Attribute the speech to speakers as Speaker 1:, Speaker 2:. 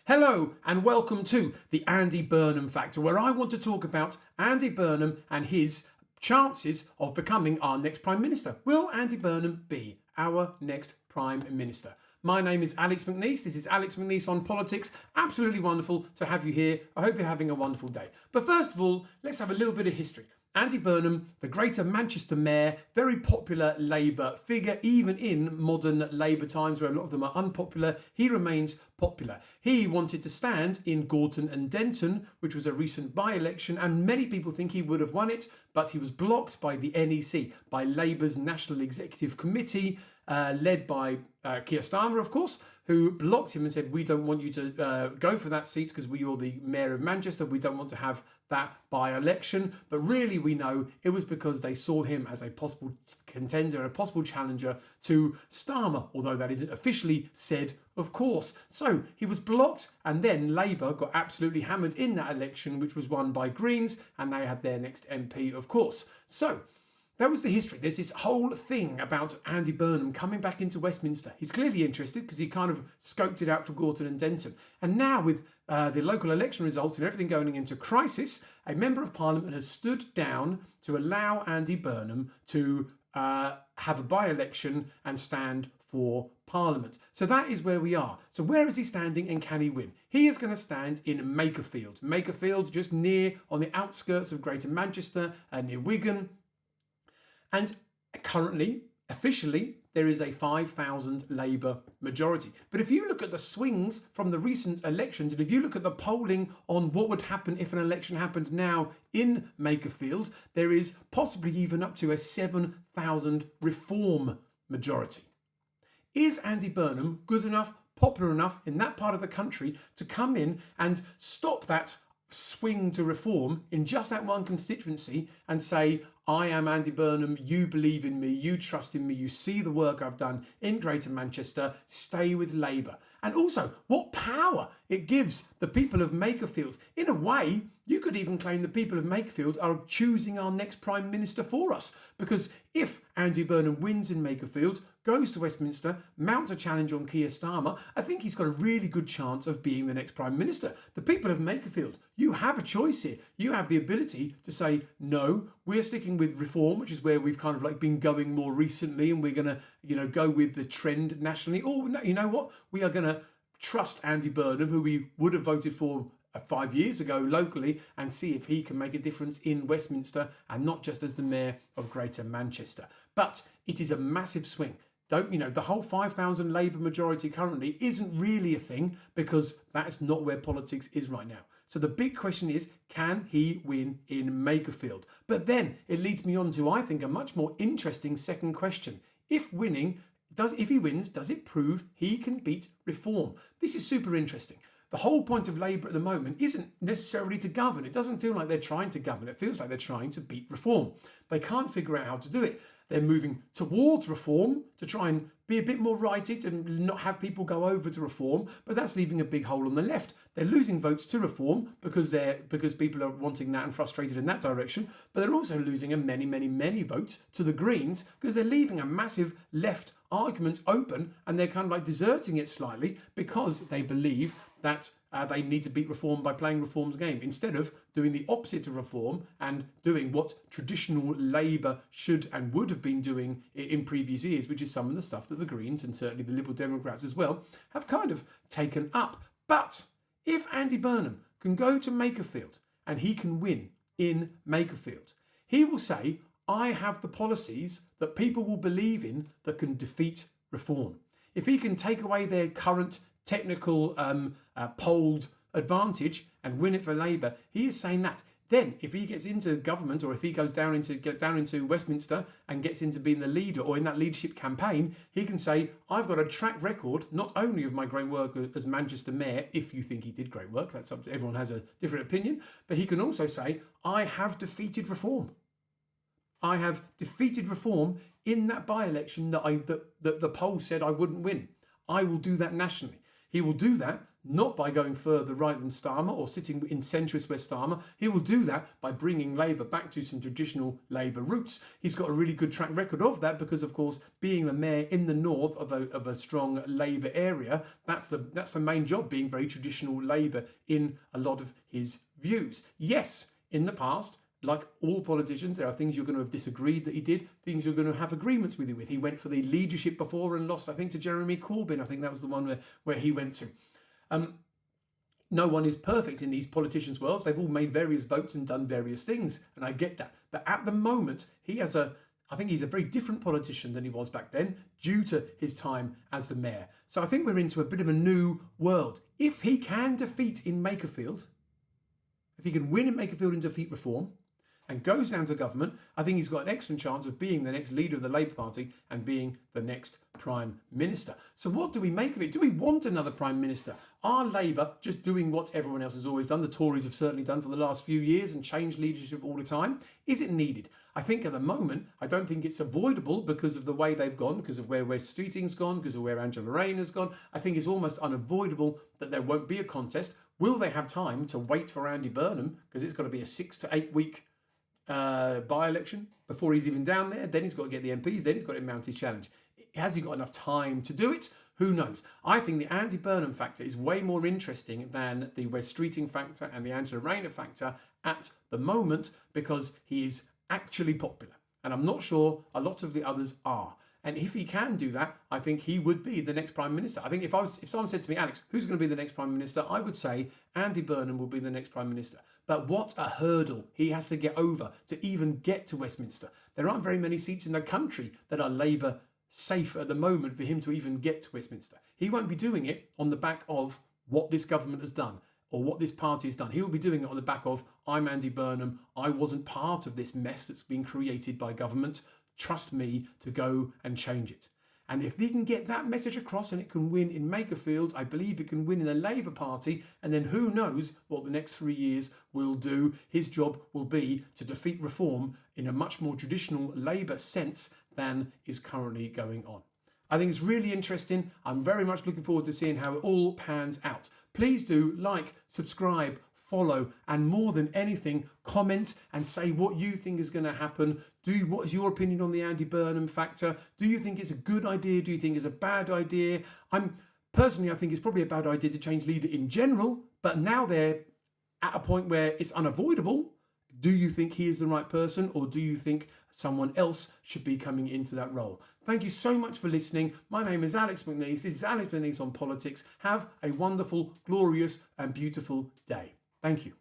Speaker 1: Hello and welcome to the Andy Burnham Factor, where I want to talk about Andy Burnham and his chances of becoming our next Prime Minister. Will Andy Burnham be our next Prime Minister? My name is Alex McNeice. This is Alex McNeice on Politics. Absolutely wonderful to have you here. I hope you're having a wonderful day. But first of all, let's have a little bit of history. Andy Burnham, the Greater Manchester Mayor, very popular Labour figure, even in modern Labour times where a lot of them are unpopular, he remains popular. He wanted to stand in Gorton and Denton, which was a recent by-election, and many people think he would have won it, but he was blocked by the NEC, by Labour's National Executive Committee, led by Keir Starmer, of course, who blocked him and said, we don't want you to go for that seat because you're the Mayor of Manchester. We don't want to have that by-election. But really, we know it was because they saw him as a possible contender, a possible challenger to Starmer, although that isn't officially said, of course. So he was blocked, and then Labour got absolutely hammered in that election, which was won by Greens, and they had their next MP, of course. So that was the history. There's this whole thing about Andy Burnham coming back into Westminster. He's clearly interested because he kind of scoped it out for Gorton and Denton. And now with the local election results and everything going into crisis, a Member of Parliament has stood down to allow Andy Burnham to have a by-election and stand for Parliament. So that is where we are. So where is he standing and can he win? He is going to stand in Makerfield. Makerfield, just near on the outskirts of Greater Manchester, near Wigan. And currently, officially, there is a 5,000 Labour majority. But if you look at the swings from the recent elections, and if you look at the polling on what would happen if an election happened now in Makerfield, there is possibly even up to a 7,000 Reform majority. Is Andy Burnham good enough, popular enough in that part of the country to come in and stop that swing to Reform in just that one constituency and say, I am Andy Burnham, you believe in me, you trust in me, you see the work I've done in Greater Manchester, stay with Labour. And also, what power it gives the people of Makerfield. In a way, you could even claim the people of Makerfield are choosing our next Prime Minister for us. Because if Andy Burnham wins in Makerfield, goes to Westminster, mounts a challenge on Keir Starmer, I think he's got a really good chance of being the next Prime Minister. The people of Makerfield, you have a choice here. You have the ability to say, no, we're sticking with Reform, which is where we've kind of like been going more recently, and we're going to, go with the trend nationally. Or, you know what? We are going to trust Andy Burnham, who we would have voted for 5 years ago locally, and see if he can make a difference in Westminster and not just as the Mayor of Greater Manchester. But it is a massive swing. The whole 5,000 Labour majority currently isn't really a thing because that's not where politics is right now. So the big question is, can he win in Makerfield? But then it leads me on to, I think, a much more interesting second question. If he wins, does it prove he can beat Reform? This is super interesting. The whole point of Labour at the moment isn't necessarily to govern. It doesn't feel like they're trying to govern. It feels like they're trying to beat Reform. They can't figure out how to do it. They're moving towards Reform to try and be a bit more righted and not have people go over to Reform, but that's leaving a big hole on the left. They're losing votes to Reform because people are wanting that and frustrated in that direction, but they're also losing many votes to the Greens because they're leaving a massive left argument open, and they're kind of like deserting it slightly because they believe that they need to beat Reform by playing Reform's game instead of doing the opposite of Reform and doing what traditional Labour should and would have been doing in previous years, which is some of the stuff that the Greens and certainly the Liberal Democrats as well have kind of taken up. But if Andy Burnham can go to Makerfield and he can win in Makerfield, he will say, I have the policies that people will believe in that can defeat Reform. If he can take away their current technical polled advantage and win it for Labour, he is saying that. Then, if he gets into government, or if he goes down into Westminster and gets into being the leader or in that leadership campaign, he can say, I've got a track record not only of my great work as Manchester Mayor, if you think he did great work, that's up to everyone has a different opinion, but he can also say, I have defeated Reform. I have defeated Reform in that by-election that the poll said I wouldn't win. I will do that nationally. He will do that not by going further right than Starmer or sitting in centrist West Starmer. He will do that by bringing Labour back to some traditional Labour roots. He's got a really good track record of that because, of course, being the mayor in the north of a strong Labour area, that's the main job, being very traditional Labour in a lot of his views. Yes, in the past, like all politicians, there are things you're going to have disagreed that he did, things you're going to have agreements with him with. He went for the leadership before and lost, I think, to Jeremy Corbyn. I think that was the one where he went to. No one is perfect in these politicians' worlds. They've all made various votes and done various things, and I get that. But at the moment, I think he's a very different politician than he was back then due to his time as the mayor. So I think we're into a bit of a new world. If he can defeat in Makerfield, if he can win in Makerfield and defeat Reform, and goes down to government, I think he's got an excellent chance of being the next leader of the Labour Party and being the next Prime Minister. So what do we make of it? Do we want another Prime Minister? Are Labour just doing what everyone else has always done? The Tories have certainly done for the last few years and changed leadership all the time. Is it needed? I think at the moment, I don't think it's avoidable because of the way they've gone, because of where West Streeting's gone, because of where Angela Rayner's gone. I think it's almost unavoidable that there won't be a contest. Will they have time to wait for Andy Burnham? Because it's got to be a 6 to 8 week by-election before he's even down there. Then he's got to get the MPs. Then he's got to mount his challenge. Has he got enough time to do it? Who knows? I think the Andy Burnham factor is way more interesting than the West Streeting factor and the Angela Rayner factor at the moment because he is actually popular. And I'm not sure a lot of the others are. And if he can do that, I think he would be the next Prime Minister. I think if someone said to me, Alex, who's going to be the next Prime Minister? I would say Andy Burnham will be the next Prime Minister. But what a hurdle he has to get over to even get to Westminster. There aren't very many seats in the country that are Labour safe at the moment for him to even get to Westminster. He won't be doing it on the back of what this government has done or what this party has done. He'll be doing it on the back of, I'm Andy Burnham, I wasn't part of this mess that's been created by government. Trust me to go and change it. And if they can get that message across and it can win in Makerfield, I believe it can win in the Labour Party. And then who knows what the next 3 years will do. His job will be to defeat Reform in a much more traditional Labour sense than is currently going on. I think it's really interesting. I'm very much looking forward to seeing how it all pans out. Please do like, subscribe, follow, and more than anything, comment and say what you think is going to happen. What is your opinion on the Andy Burnham factor? Do you think it's a good idea? Do you think it's a bad idea? Personally, I think it's probably a bad idea to change leader in general, but now they're at a point where it's unavoidable. Do you think he is the right person, or do you think someone else should be coming into that role? Thank you so much for listening. My name is Alex McNeice. This is Alex McNeice on Politics. Have a wonderful, glorious and beautiful day. Thank you.